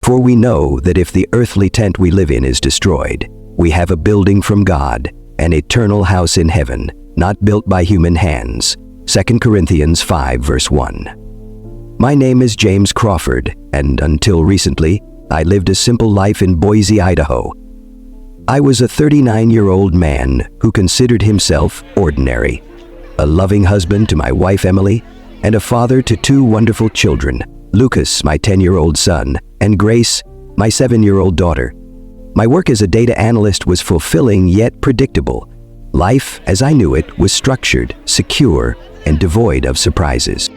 For we know that if the earthly tent we live in is destroyed, we have a building from God, an eternal house in heaven, not built by human hands. 2 Corinthians 5 verse 1. My name is James Crawford, and until recently, I lived a simple life in Boise, Idaho. I was a 39-year-old man who considered himself ordinary, a loving husband to my wife Emily, and a father to two wonderful children, Lucas, my 10-year-old son, and Grace, my 7-year-old daughter. My work as a data analyst was fulfilling yet predictable. Life, as I knew it, was structured, secure, and devoid of surprises.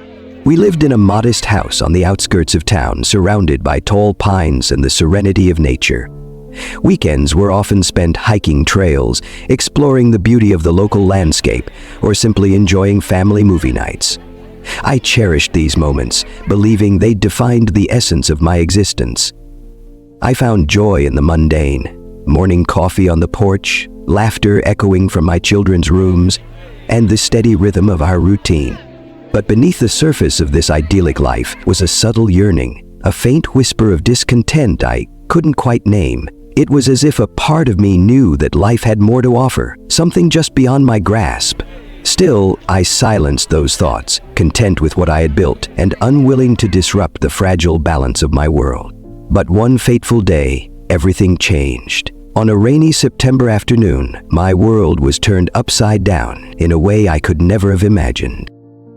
We lived in a modest house on the outskirts of town, surrounded by tall pines and the serenity of nature. Weekends were often spent hiking trails, exploring the beauty of the local landscape, or simply enjoying family movie nights. I cherished these moments, believing they defined the essence of my existence. I found joy in the mundane: morning coffee on the porch, laughter echoing from my children's rooms, and the steady rhythm of our routine. But beneath the surface of this idyllic life was a subtle yearning, a faint whisper of discontent I couldn't quite name. It was as if a part of me knew that life had more to offer, something just beyond my grasp. Still, I silenced those thoughts, content with what I had built and unwilling to disrupt the fragile balance of my world. But one fateful day, everything changed. On a rainy September afternoon, my world was turned upside down in a way I could never have imagined.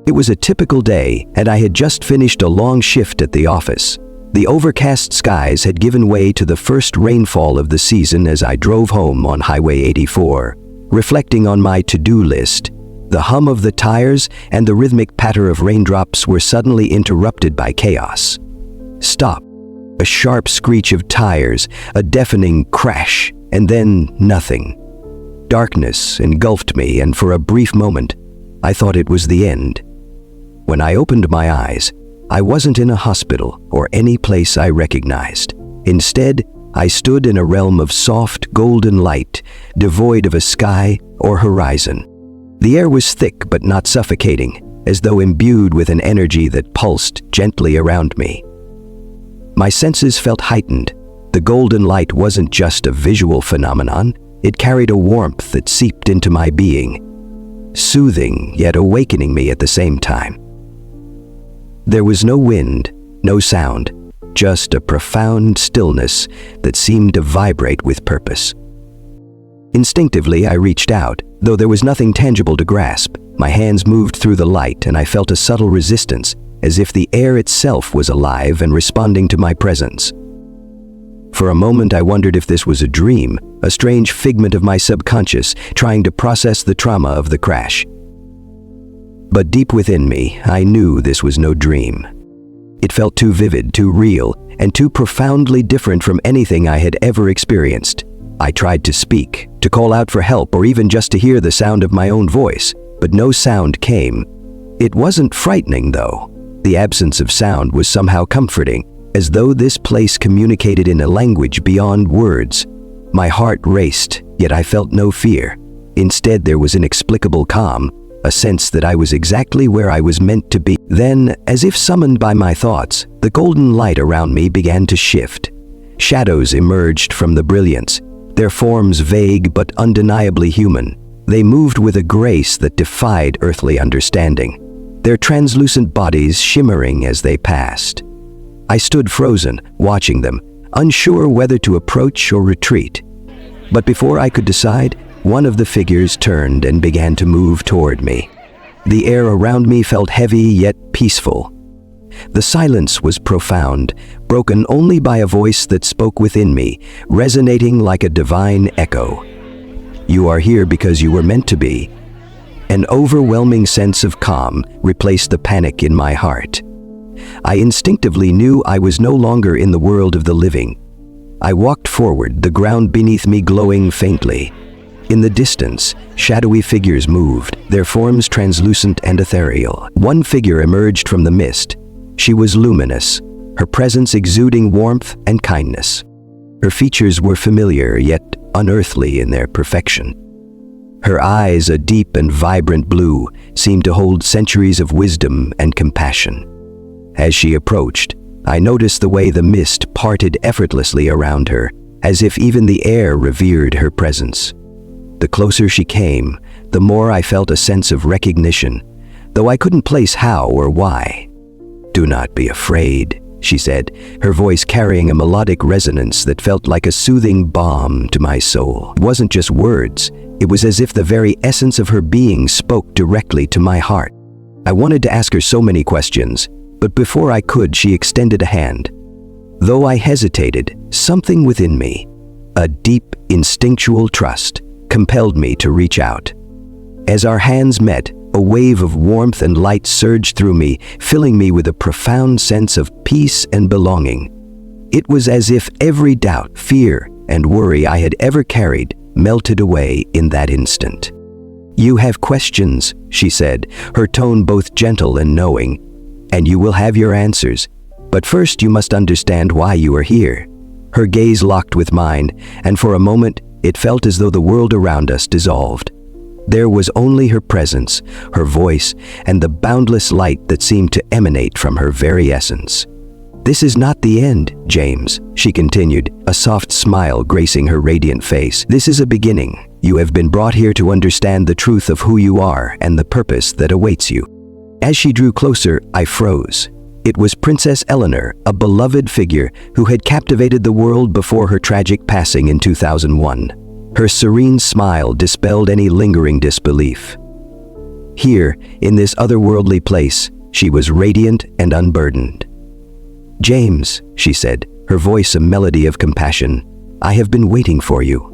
It was a typical day, and I had just finished a long shift at the office. The overcast skies had given way to the first rainfall of the season as I drove home on Highway 84. Reflecting on my to-do list, the hum of the tires and the rhythmic patter of raindrops were suddenly interrupted by chaos. Stop. A sharp screech of tires, a deafening crash, and then nothing. Darkness engulfed me, and for a brief moment, I thought it was the end. When I opened my eyes, I wasn't in a hospital or any place I recognized. Instead, I stood in a realm of soft, golden light, devoid of a sky or horizon. The air was thick but not suffocating, as though imbued with an energy that pulsed gently around me. My senses felt heightened. The golden light wasn't just a visual phenomenon, it carried a warmth that seeped into my being, soothing yet awakening me at the same time. There was no wind, no sound, just a profound stillness that seemed to vibrate with purpose. Instinctively, I reached out, though there was nothing tangible to grasp. My hands moved through the light, and I felt a subtle resistance, as if the air itself was alive and responding to my presence. For a moment, I wondered if this was a dream, a strange figment of my subconscious trying to process the trauma of the crash. But deep within me, I knew this was no dream. It felt too vivid, too real, and too profoundly different from anything I had ever experienced. I tried to speak, to call out for help, or even just to hear the sound of my own voice, but no sound came. It wasn't frightening, though. The absence of sound was somehow comforting, as though this place communicated in a language beyond words. My heart raced, yet I felt no fear. Instead, there was inexplicable calm, a sense that I was exactly where I was meant to be. Then, as if summoned by my thoughts, the golden light around me began to shift. Shadows emerged from the brilliance, their forms vague but undeniably human. They moved with a grace that defied earthly understanding, their translucent bodies shimmering as they passed. I stood frozen, watching them, unsure whether to approach or retreat. But before I could decide, one of the figures turned and began to move toward me. The air around me felt heavy yet peaceful. The silence was profound, broken only by a voice that spoke within me, resonating like a divine echo. "You are here because you were meant to be." An overwhelming sense of calm replaced the panic in my heart. I instinctively knew I was no longer in the world of the living. I walked forward, the ground beneath me glowing faintly. In the distance, shadowy figures moved, their forms translucent and ethereal. One figure emerged from the mist. She was luminous, her presence exuding warmth and kindness. Her features were familiar yet unearthly in their perfection. Her eyes, a deep and vibrant blue, seemed to hold centuries of wisdom and compassion. As she approached, I noticed the way the mist parted effortlessly around her, as if even the air revered her presence. The closer she came, the more I felt a sense of recognition, though I couldn't place how or why. "Do not be afraid," she said, her voice carrying a melodic resonance that felt like a soothing balm to my soul. It wasn't just words, it was as if the very essence of her being spoke directly to my heart. I wanted to ask her so many questions, but before I could, she extended a hand. Though I hesitated, something within me, a deep, instinctual trust, compelled me to reach out. As our hands met, a wave of warmth and light surged through me, filling me with a profound sense of peace and belonging. It was as if every doubt, fear, and worry I had ever carried melted away in that instant. "You have questions," she said, her tone both gentle and knowing, "and you will have your answers. But first you must understand why you are here." Her gaze locked with mine, and for a moment it felt as though the world around us dissolved. There was only her presence, her voice, and the boundless light that seemed to emanate from her very essence. "This is not the end, James," she continued, a soft smile gracing her radiant face. "This is a beginning. You have been brought here to understand the truth of who you are and the purpose that awaits you." As she drew closer, I froze. It was Princess Eleanor, a beloved figure who had captivated the world before her tragic passing in 2001. Her serene smile dispelled any lingering disbelief. Here, in this otherworldly place, she was radiant and unburdened. "James," she said, her voice a melody of compassion, "I have been waiting for you."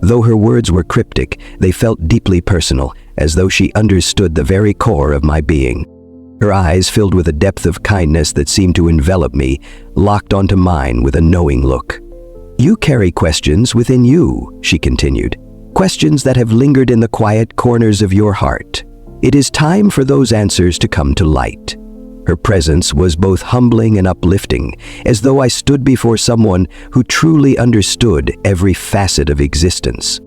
Though her words were cryptic, they felt deeply personal, as though she understood the very core of my being. Her eyes filled with a depth of kindness that seemed to envelop me, locked onto mine with a knowing look. "You carry questions within you," she continued, "questions that have lingered in the quiet corners of your heart. It is time for those answers to come to light." Her presence was both humbling and uplifting, as though I stood before someone who truly understood every facet of existence.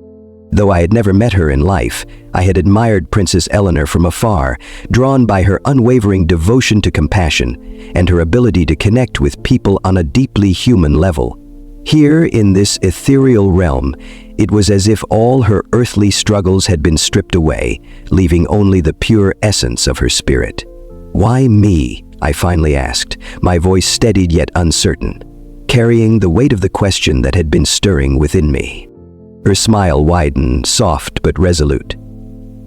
Though I had never met her in life, I had admired Princess Eleanor from afar, drawn by her unwavering devotion to compassion and her ability to connect with people on a deeply human level. Here, in this ethereal realm, it was as if all her earthly struggles had been stripped away, leaving only the pure essence of her spirit. "Why me?" I finally asked, my voice steadied yet uncertain, carrying the weight of the question that had been stirring within me. Her smile widened, soft but resolute.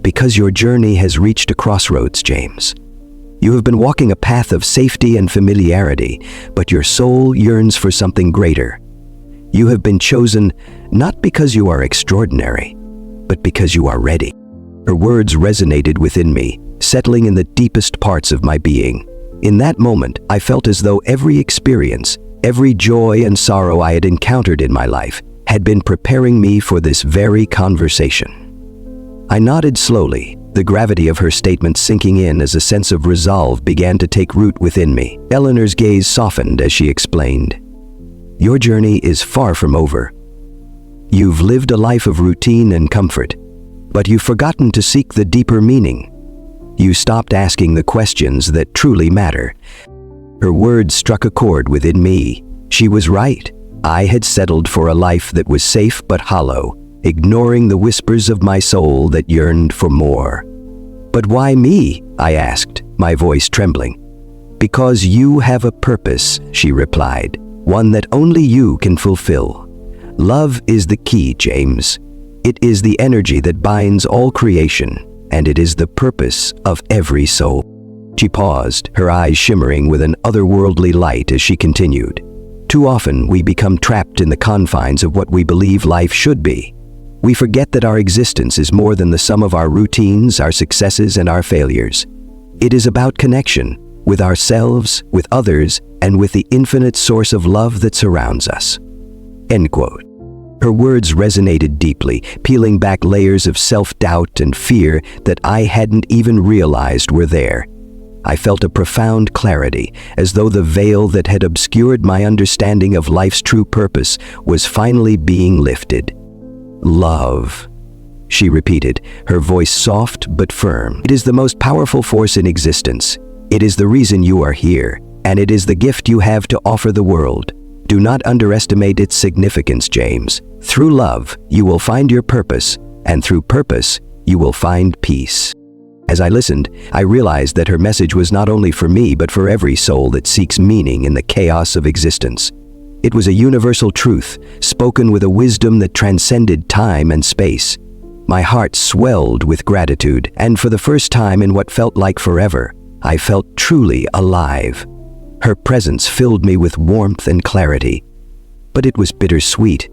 "Because your journey has reached a crossroads, James. You have been walking a path of safety and familiarity, but your soul yearns for something greater. You have been chosen not because you are extraordinary, but because you are ready." Her words resonated within me, settling in the deepest parts of my being. In that moment, I felt as though every experience, every joy and sorrow I had encountered in my life, had been preparing me for this very conversation. I nodded slowly, the gravity of her statement sinking in as a sense of resolve began to take root within me. Eleanor's gaze softened as she explained, "Your journey is far from over. You've lived a life of routine and comfort, but you've forgotten to seek the deeper meaning. You stopped asking the questions that truly matter." Her words struck a chord within me. She was right. I had settled for a life that was safe but hollow, ignoring the whispers of my soul that yearned for more. "But why me?" I asked, my voice trembling. "Because you have a purpose," she replied, "one that only you can fulfill. Love is the key, James. It is the energy that binds all creation, and it is the purpose of every soul." She paused, her eyes shimmering with an otherworldly light as she continued. "Too often we become trapped in the confines of what we believe life should be. We forget that our existence is more than the sum of our routines, our successes, and our failures. It is about connection, with ourselves, with others, and with the infinite source of love that surrounds us." End quote. Her words resonated deeply, peeling back layers of self-doubt and fear that I hadn't even realized were there. I felt a profound clarity, as though the veil that had obscured my understanding of life's true purpose was finally being lifted. "Love," she repeated, her voice soft but firm. "It is the most powerful force in existence. It is the reason you are here, and it is the gift you have to offer the world. Do not underestimate its significance, James. Through love, you will find your purpose, and through purpose, you will find peace. As I listened, I realized that her message was not only for me but for every soul that seeks meaning in the chaos of existence. It was a universal truth, spoken with a wisdom that transcended time and space. My heart swelled with gratitude, and for the first time in what felt like forever, I felt truly alive. Her presence filled me with warmth and clarity. But it was bittersweet.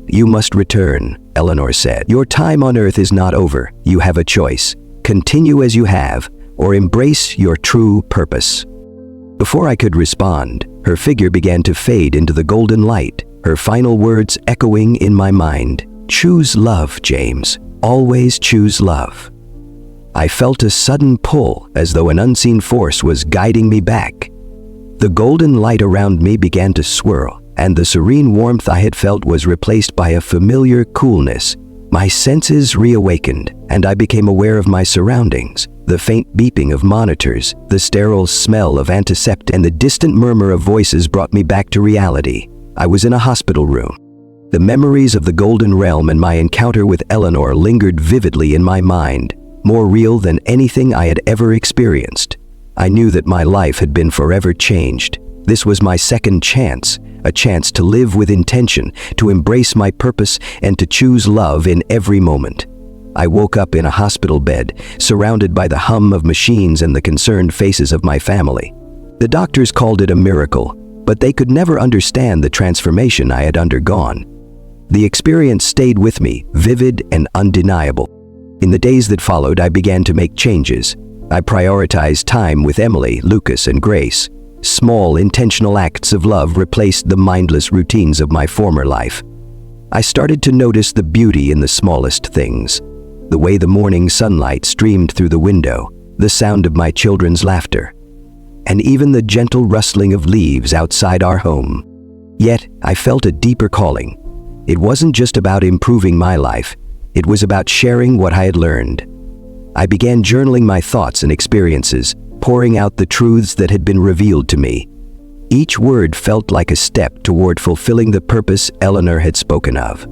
"You must return," Eleanor said. "Your time on earth is not over. You have a choice. Continue as you have, or embrace your true purpose." Before I could respond, her figure began to fade into the golden light, her final words echoing in my mind. "Choose love, James. Always choose love." I felt a sudden pull, as though an unseen force was guiding me back. The golden light around me began to swirl, and the serene warmth I had felt was replaced by a familiar coolness. My senses reawakened, and I became aware of my surroundings. The faint beeping of monitors, the sterile smell of antiseptic, and the distant murmur of voices brought me back to reality. I was in a hospital room. The memories of the Golden Realm and my encounter with Eleanor lingered vividly in my mind, more real than anything I had ever experienced. I knew that my life had been forever changed. This was my second chance, a chance to live with intention, to embrace my purpose, and to choose love in every moment. I woke up in a hospital bed, surrounded by the hum of machines and the concerned faces of my family. The doctors called it a miracle, but they could never understand the transformation I had undergone. The experience stayed with me, vivid and undeniable. In the days that followed, I began to make changes. I prioritized time with Emily, Lucas, and Grace. Small, intentional acts of love replaced the mindless routines of my former life. I started to notice the beauty in the smallest things. The way the morning sunlight streamed through the window, the sound of my children's laughter, and even the gentle rustling of leaves outside our home. Yet, I felt a deeper calling. It wasn't just about improving my life, it was about sharing what I had learned. I began journaling my thoughts and experiences, pouring out the truths that had been revealed to me. Each word felt like a step toward fulfilling the purpose Eleanor had spoken of.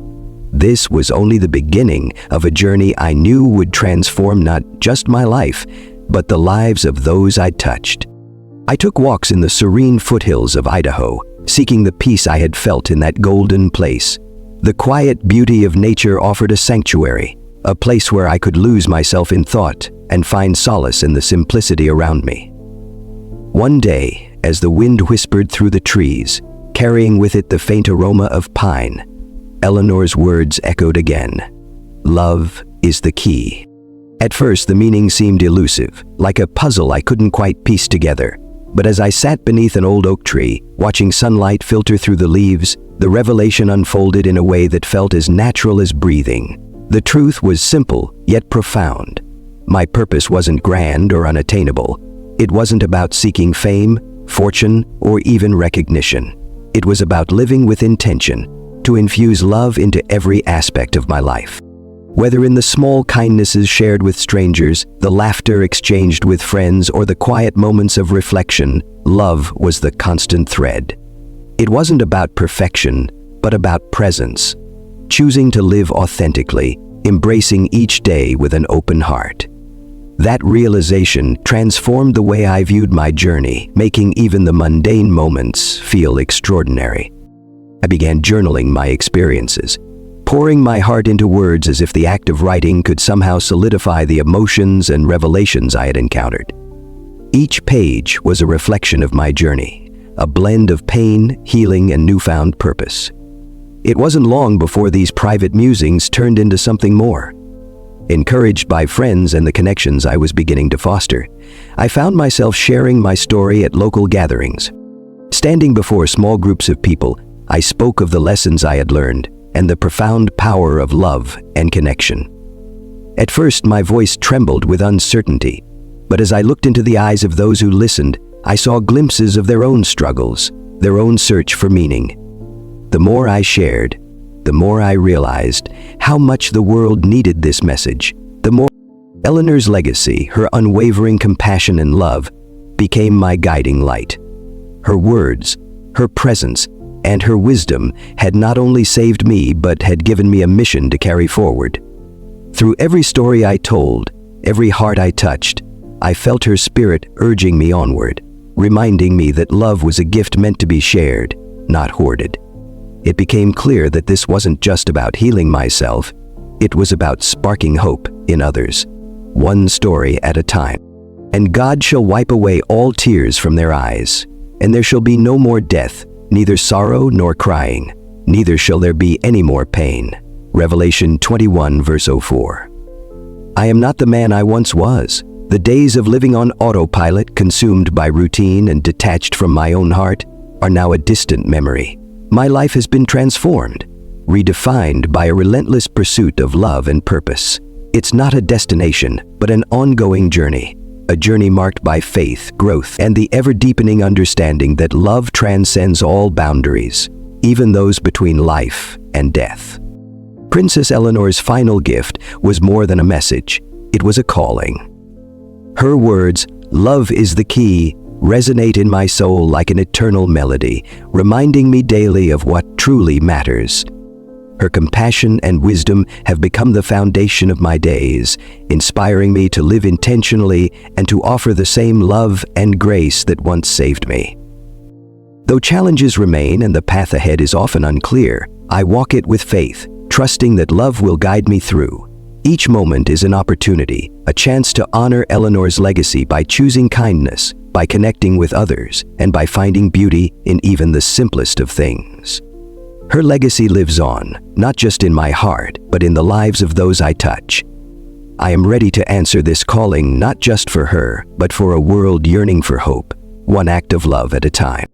This was only the beginning of a journey I knew would transform not just my life, but the lives of those I touched. I took walks in the serene foothills of Idaho, seeking the peace I had felt in that golden place. The quiet beauty of nature offered a sanctuary, a place where I could lose myself in thought and find solace in the simplicity around me. One day, as the wind whispered through the trees, carrying with it the faint aroma of pine, Eleanor's words echoed again. "Love is the key." At first, the meaning seemed elusive, like a puzzle I couldn't quite piece together. But as I sat beneath an old oak tree, watching sunlight filter through the leaves, the revelation unfolded in a way that felt as natural as breathing. The truth was simple, yet profound. My purpose wasn't grand or unattainable. It wasn't about seeking fame, fortune, or even recognition. It was about living with intention, to infuse love into every aspect of my life. Whether in the small kindnesses shared with strangers, the laughter exchanged with friends, or the quiet moments of reflection, love was the constant thread. It wasn't about perfection, but about presence. Choosing to live authentically, embracing each day with an open heart. That realization transformed the way I viewed my journey, making even the mundane moments feel extraordinary. I began journaling my experiences, pouring my heart into words as if the act of writing could somehow solidify the emotions and revelations I had encountered. Each page was a reflection of my journey, a blend of pain, healing, and newfound purpose. It wasn't long before these private musings turned into something more. Encouraged by friends and the connections I was beginning to foster, I found myself sharing my story at local gatherings. Standing before small groups of people, I spoke of the lessons I had learned and the profound power of love and connection. At first, my voice trembled with uncertainty, but as I looked into the eyes of those who listened, I saw glimpses of their own struggles, their own search for meaning. The more I shared, the more I realized how much the world needed this message. The more Eleanor's legacy, her unwavering compassion and love, became my guiding light. Her words, her presence, and her wisdom had not only saved me but had given me a mission to carry forward. Through every story I told, every heart I touched, I felt her spirit urging me onward, reminding me that love was a gift meant to be shared, not hoarded. It became clear that this wasn't just about healing myself, it was about sparking hope in others, one story at a time. And God shall wipe away all tears from their eyes, and there shall be no more death, neither sorrow nor crying, neither shall there be any more pain. Revelation 21 verse 04. I am not the man I once was. The days of living on autopilot, consumed by routine and detached from my own heart, are now a distant memory. My life has been transformed, redefined by a relentless pursuit of love and purpose. It's not a destination, but an ongoing journey. A journey marked by faith, growth, and the ever-deepening understanding that love transcends all boundaries, even those between life and death. Princess Eleanor's final gift was more than a message. It was a calling. Her words, "Love is the key," resonate in my soul like an eternal melody, reminding me daily of what truly matters. Her compassion and wisdom have become the foundation of my days, inspiring me to live intentionally and to offer the same love and grace that once saved me. Though challenges remain and the path ahead is often unclear, I walk it with faith, trusting that love will guide me through. Each moment is an opportunity, a chance to honor Eleanor's legacy by choosing kindness, by connecting with others, and by finding beauty in even the simplest of things. Her legacy lives on, not just in my heart, but in the lives of those I touch. I am ready to answer this calling not just for her, but for a world yearning for hope, one act of love at a time.